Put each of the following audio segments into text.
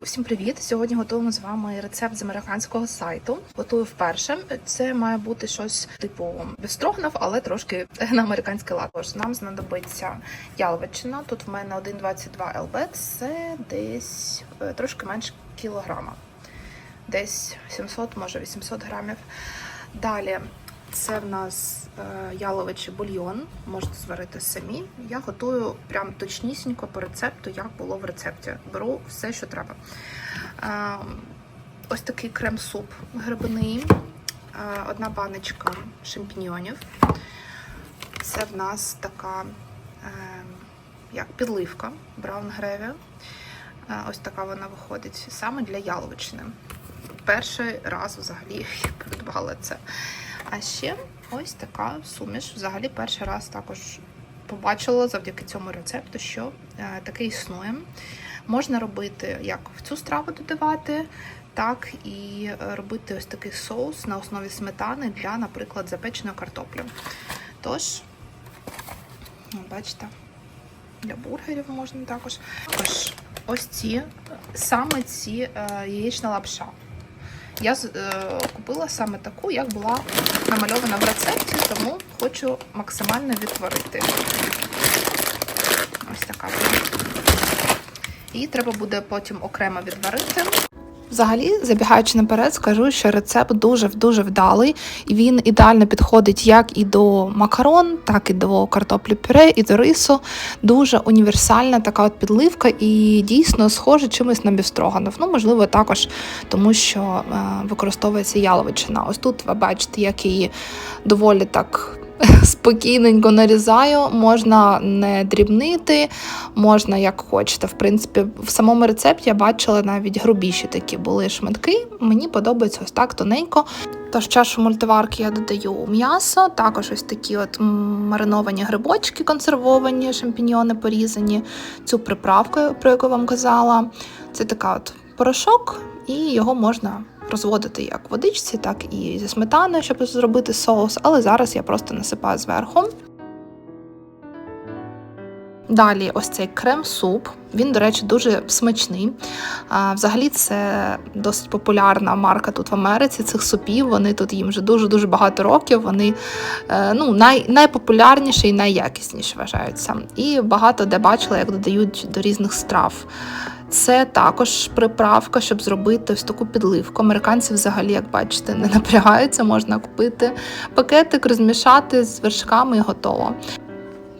Всім привіт! Сьогодні готуємо з вами рецепт з американського сайту. Готую вперше. Це має бути щось типу бефстроганов, але трошки на американський лад. Тож нам знадобиться яловичина. Тут в мене 1,22 ЛБ, це десь трошки менше кілограма. Десь 700, може 800 грамів. Далі це в нас яловичий бульйон, можете зварити самі. Я готую прям точнісінько по рецепту, як було в рецепті. Беру все, що треба. Ось такий крем-суп грибний, одна баночка шампіньйонів. Це в нас така як підливка браун греві. Ось така вона виходить саме для яловичини. Перший раз взагалі я придбала це. А ще ось така суміш. Взагалі перший раз також побачила завдяки цьому рецепту, що таке існує. Можна робити як в цю страву додавати, так і робити ось такий соус на основі сметани для, наприклад, запеченої картоплі. Тож, бачите, для бургерів можна також. Ось ці, саме ці яєчна лапша. Я купила саме таку, як була намальована в рецепті, тому хочу максимально відтворити. Ось така. Її треба буде потім окремо відварити. Взагалі, забігаючи наперед, скажу, що рецепт дуже вдалий, і він ідеально підходить як і до макарон, так і до картоплі пюре, і до рису. Дуже універсальна така от підливка і дійсно схожа чимось на бефстроганов. Ну, можливо, також тому, що використовується яловичина. Ось тут ви бачите, як її доволі так спокійненько нарізаю, можна не дрібнити, можна як хочете. В принципі, в самому рецепті я бачила навіть грубіші такі були шматки. Мені подобається ось так тоненько. Тож в чашу мультиварки я додаю м'ясо, також ось такі от мариновані грибочки консервовані, шампіньйони порізані, цю приправку, про яку вам казала. Це така от порошок, і його можна розводити як в водичці, так і зі сметаною, щоб зробити соус, але зараз я просто насипаю зверху. Далі ось цей крем-суп, він, до речі, дуже смачний. Взагалі це досить популярна марка тут в Америці цих супів, вони тут їм вже дуже багато років, вони найпопулярніші і найякісніші вважаються. І багато де бачила, як додають до різних страв. Це також приправка, щоб зробити ось таку підливку. Американці взагалі, як бачите, не напрягаються, можна купити пакетик, розмішати з вершками і готово.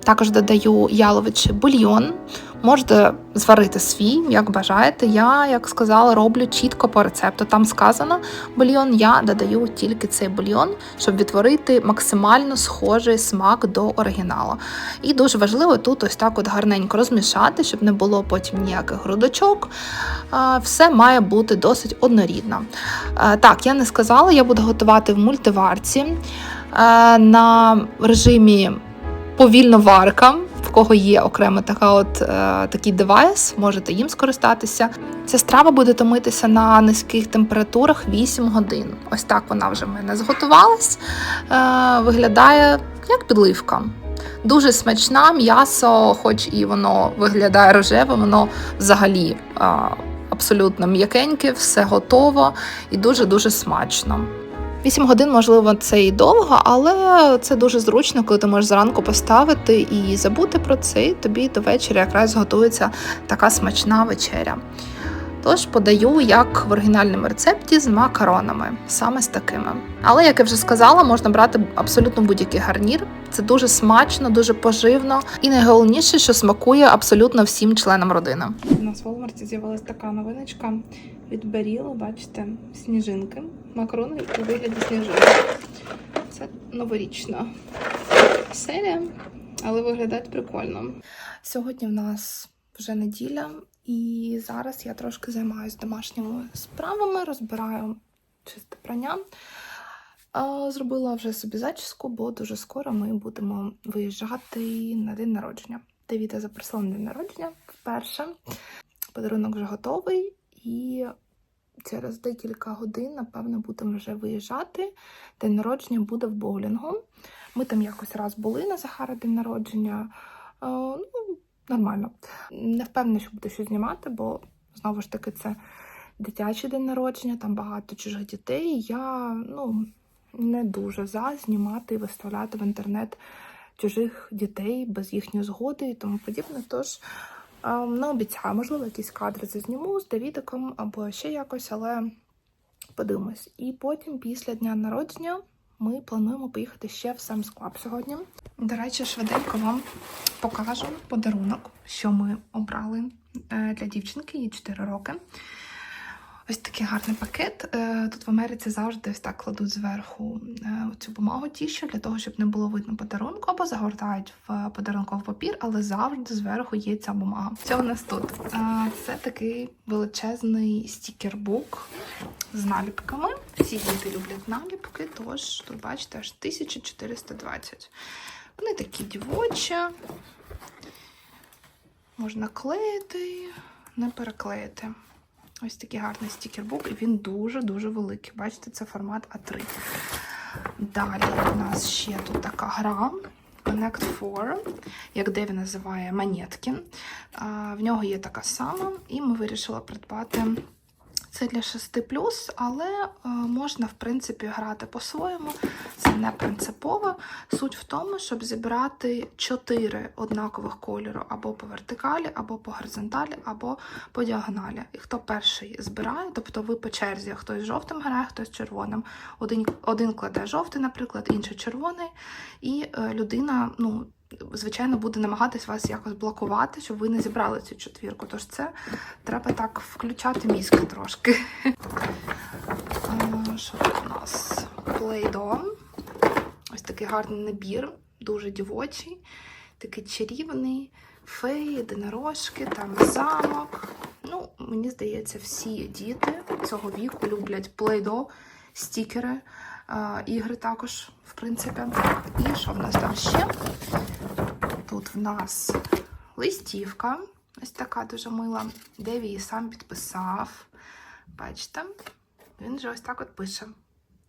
Також додаю яловичий бульйон. Можете зварити свій, як бажаєте. Я, як сказала, роблю чітко по рецепту. Там сказано бульйон, я додаю тільки цей бульйон, щоб відтворити максимально схожий смак до оригіналу. І дуже важливо тут ось так от гарненько розмішати, щоб не було потім ніяких грудочок. Все має бути досить однорідно. Так, я не сказала, я буду готувати в мультиварці на режимі повільно варка. В кого є окремо такий девайс, можете їм скористатися. Ця страва буде томитися на низьких температурах 8 годин. Ось так вона вже в мене зготувалась. Виглядає як підливка. Дуже смачна, м'ясо, хоч і воно виглядає рожеве, воно взагалі абсолютно м'якеньке, все готово і дуже смачно. 8 годин, можливо, це і довго, але це дуже зручно, коли ти можеш зранку поставити і забути про це, і тобі до вечора якраз готується така смачна вечеря. Тож подаю, як в оригінальному рецепті, з макаронами, саме з такими. Але, як я вже сказала, можна брати абсолютно будь-який гарнір. Це дуже смачно, дуже поживно і найголовніше, що смакує абсолютно всім членам родини. У нас в Walmart з'явилася така новиночка від Barilla, бачите, сніжинки. Макарони у вигляді сніжинок. Це новорічна серія, але виглядає прикольно. Сьогодні в нас вже неділя. І зараз я трошки займаюся домашніми справами, розбираю чисте прання. Зробила вже собі зачіску, бо дуже скоро ми будемо виїжджати на день народження. Давіда запросила на день народження вперше. Подарунок вже готовий і через декілька годин, напевно, будемо вже виїжджати. День народження буде в боулінгу. Ми там якось раз були на Захара день народження. Нормально. Не впевнена, що буду щось знімати, бо Знову ж таки, це дитячий день народження, там багато чужих дітей. Я, не дуже за знімати і виставляти в інтернет чужих дітей без їхньої згоди і тому подібне. Тож, не обіцяю, можливо, якісь кадри зазніму з Давідиком або ще якось, але подивимось. І потім, після дня народження, ми плануємо поїхати ще в Sam's Club сьогодні. До речі, швиденько вам покажу подарунок, що ми обрали для дівчинки, їй 4 роки. Ось такий гарний пакет. Тут в Америці завжди ось так кладуть зверху цю бумагу тіщу, для того, щоб не було видно подарунку, або загортають в подарунковий папір, але завжди зверху є ця бумага. Що у нас тут? Це такий величезний стікербук з наліпками. Всі діти люблять наліпки, тож тут, бачите, аж 1420. Вони такі дівочі. Можна клеїти, не переклеїти. Ось такий гарний стікербук, і він дуже-дуже великий. Бачите, це формат А3. Далі у нас ще тут така гра Connect 4, як Деві називає, Монеткін. В нього є така сама, і ми вирішили придбати це для 6+, але можна, в принципі, грати по-своєму. Це не принципово. Суть в тому, щоб зібрати 4 однакових кольору або по вертикалі, або по горизонталі, або по діагоналі. І хто перший збирає, тобто ви по черзі, хтось жовтим грає, хтось червоним. Один кладе жовтий, наприклад, інший червоний, і людина, звичайно, буде намагатись вас якось блокувати, щоб ви не зібрали цю 4. Тож це треба так включати мізки трошки. Що тут у нас? Play-Doh. Ось такий гарний набір, дуже дівочий, такий чарівний. Феї, єдинорожки, там замок. Мені здається, всі діти цього віку люблять Play-Doh, стікери, ігри також, в принципі. І що в нас там ще? Тут в нас листівка, ось така дуже мила. Деві її сам підписав. Бачите? Він же ось так от пише.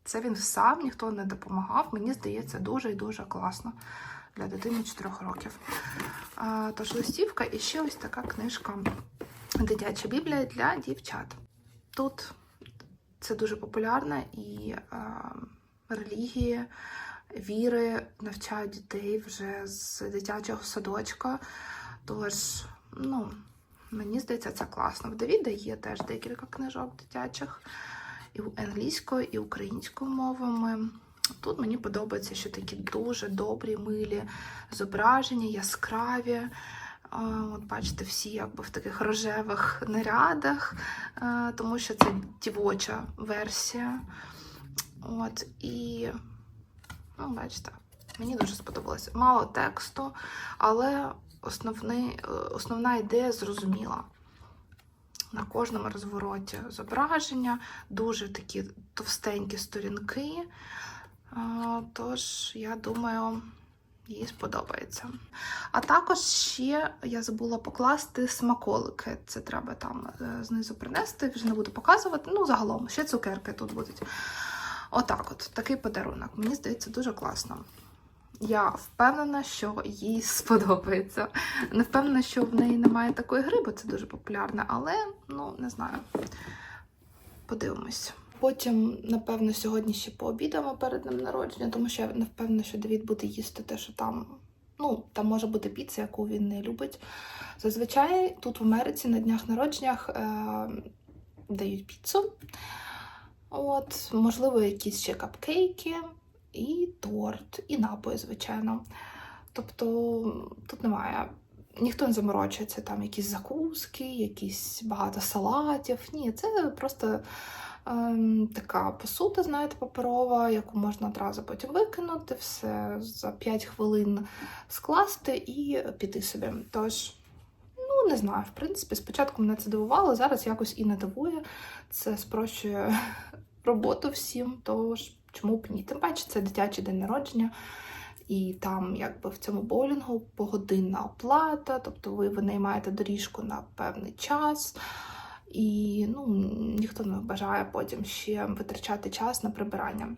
Це він сам, ніхто не допомагав. Мені здається, дуже і дуже класно для дитини 4 років. Тож листівка і ще ось така книжка «Дитяча біблія для дівчат». Тут це дуже популярно, і релігії, віри навчають дітей вже з дитячого садочка. Тож, мені здається, це класно. В Давіда є теж декілька книжок дитячих, і англійською, і українською мовами. Тут мені подобається, що такі дуже добрі, милі зображення, яскраві. От бачите, всі якби в таких рожевих нарядах, тому що це дівоча версія. От, і, бачите, мені дуже сподобалося. Мало тексту, але основна ідея зрозуміла. На кожному розвороті зображення, дуже такі товстенькі сторінки. Тож, я думаю, їй сподобається. А також ще я забула покласти смаколики. Це треба там знизу принести, вже не буду показувати. Загалом, ще цукерки тут будуть. Отак от, такий подарунок. Мені здається, дуже класно. Я впевнена, що їй сподобається. Не впевнена, що в неї немає такої гри, бо це дуже популярне, але, не знаю. Подивимось. Потім, напевно, сьогодні ще пообідаємо перед днем народження, тому що я не впевнена, що Давід буде їсти те, що там. Там може бути піца, яку він не любить. Зазвичай тут в Америці на днях народженнях дають піцу. От, можливо, якісь ще капкейки, і торт, і напої, звичайно. Тобто тут немає. Ніхто не заморочується, там якісь закуски, якісь багато салатів. Ні, це просто така посуда, знаєте, паперова, яку можна одразу потім викинути, все за 5 хвилин скласти і піти собі. Тож, не знаю, в принципі, спочатку мене це дивувало, зараз якось і не дивує. Це спрощує роботу всім, тож чому б ні? Тим паче, це дитячий день народження, і там якби в цьому боулінгу погодинна оплата, тобто ви винаймаєте доріжку на певний час, і ніхто не бажає потім ще витрачати час на прибирання.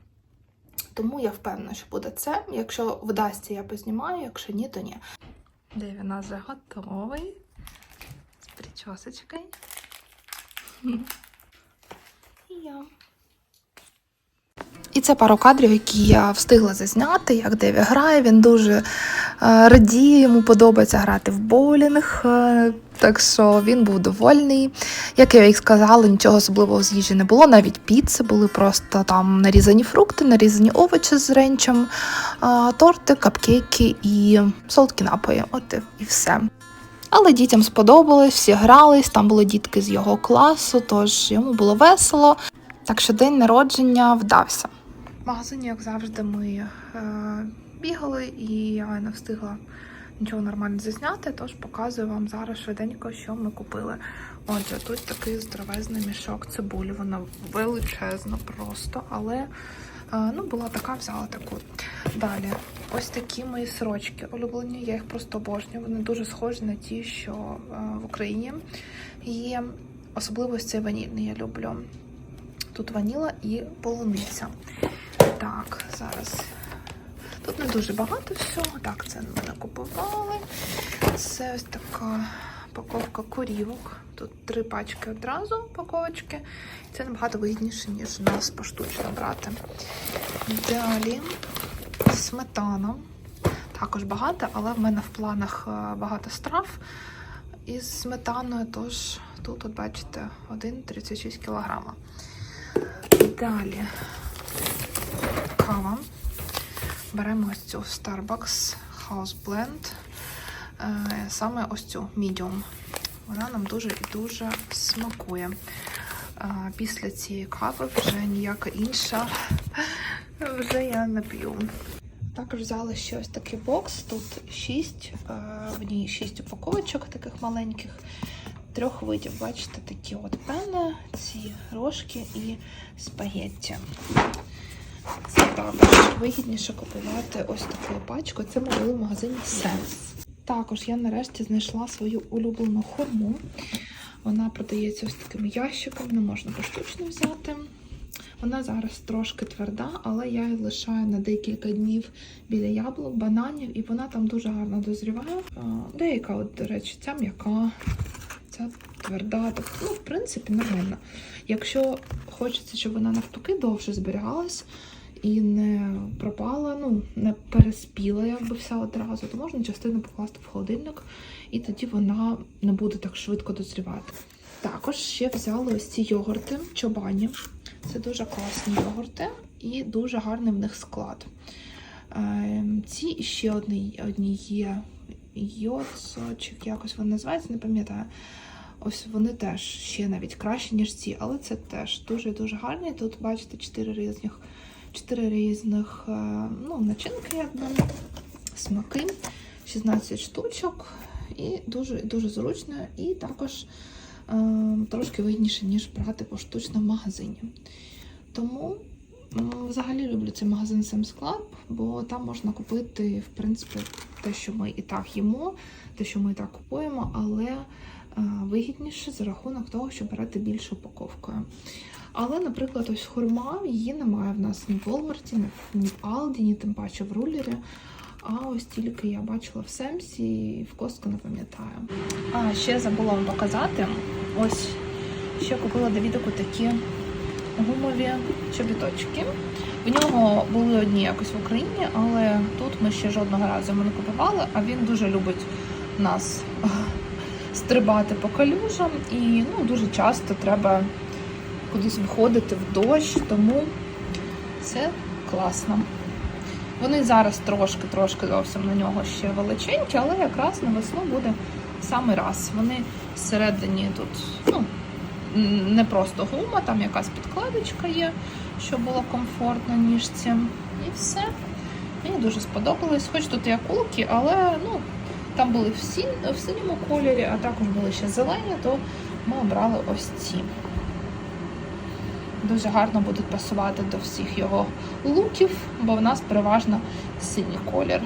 Тому я впевнена, що буде це. Якщо вдасться, я познімаю, якщо ні, то ні. Деві у нас вже готовий, з причосочкою. І це пару кадрів, які я встигла зазняти, як Деві грає. Він дуже радіє, йому подобається грати в боулінг, так що він був довольний. Як я їй сказала, нічого особливого з їжі не було, навіть піци були просто там нарізані фрукти, нарізані овочі з ренчем, торти, капкейки і солодкі напої. От і все. Але дітям сподобалось, всі грались, там були дітки з його класу, тож йому було весело. Так що день народження вдався. В магазині, як завжди, ми бігали, і я не встигла нічого нормально зазняти, тож показую вам зараз швиденько, що ми купили. Отже, тут такий здоровезний мішок цибулі, вона величезна просто, але була така, взяла таку. Далі, ось такі мої сирочки улюблені, я їх просто обожнюю, вони дуже схожі на ті, що в Україні є. Особливо ось цей ванільний я люблю. Тут ваніла і полуниця. Так, зараз. Тут не дуже багато всього. Так, це ми накупували. Це ось така упаковка корівок. Тут 3 пачки одразу упаковочки. Це набагато вигідніше, ніж у нас поштучно брати. Далі сметана. Також багато, але в мене в планах багато страв із сметаною, тож тут, от бачите, 1,36 кг. Далі кава. Беремо ось цю Starbucks House Blend, саме ось цю Medium. Вона нам дуже і дуже смакує. Після цієї кави вже ніяка інша вже я не п'ю. Також взяли ще ось такий бокс, тут 6, в ній 6 упаковочок таких маленьких, 3 видів, бачите, такі от пени, ці рожки і спагетті. Це також вигідніше купувати ось таку пачку, це ми були в магазині Sense. Також я нарешті знайшла свою улюблену хурму. Вона продається ось такими ящиками, не можна поштучно взяти. Вона зараз трошки тверда, але я її лишаю на декілька днів біля яблук, бананів, і вона там дуже гарно дозріває. Деяка, от, до речі, ця м'яка, ця тверда, тобто, в принципі, нормально. Якщо хочеться, щоб вона навпаки довше зберігалась і не пропала, не переспіла якби вся одразу, то можна частину покласти в холодильник, і тоді вона не буде так швидко дозрівати. Також ще взяли ось ці йогурти Чобані. Це дуже класні йогурти і дуже гарний в них склад. Ці ще одні є йоцочок, якось вони називаються, не пам'ятаю. Ось вони теж ще навіть кращі, ніж ці, але це теж дуже-дуже гарні. Тут, бачите, 4 різних начинки, якби, смаки, 16 штучок, і дуже зручно, і також трошки вигідніше, ніж брати поштучно в магазині. Тому взагалі люблю цей магазин Sam's Club, бо там можна купити, в принципі, те, що ми і так їмо, те, що ми і так купуємо, але вигідніше за рахунок того, що берете більшу упаковкою. Але, наприклад, ось хурма, її немає в нас ні в Walmart, ні в Aldi, ні тим паче в Рулері. А ось тільки я бачила в Семсі і в Costco, не пам'ятаю. Ще забула вам показати. Ось ще купила Давідаку такі гумові чобіточки. В нього були одні якось в Україні, але тут ми ще жодного разу не купували, а він дуже любить нас стрибати по калюжам і дуже часто треба кудись виходити в дощ, тому це класно. Вони зараз трошки зовсім на нього ще величенькі, але якраз на весну буде самий раз. Вони всередині тут, не просто гума, там якась підкладочка є, щоб було комфортно ніжці. І все. Мені дуже сподобалось. Хоч тут і акулки, але там були в синьому кольорі, а також були ще зелені, то ми обрали ось ці. Дуже гарно будуть пасувати до всіх його луків, бо в нас переважно синій колір.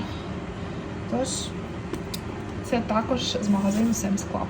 Тож, це також з магазину Sam's Club.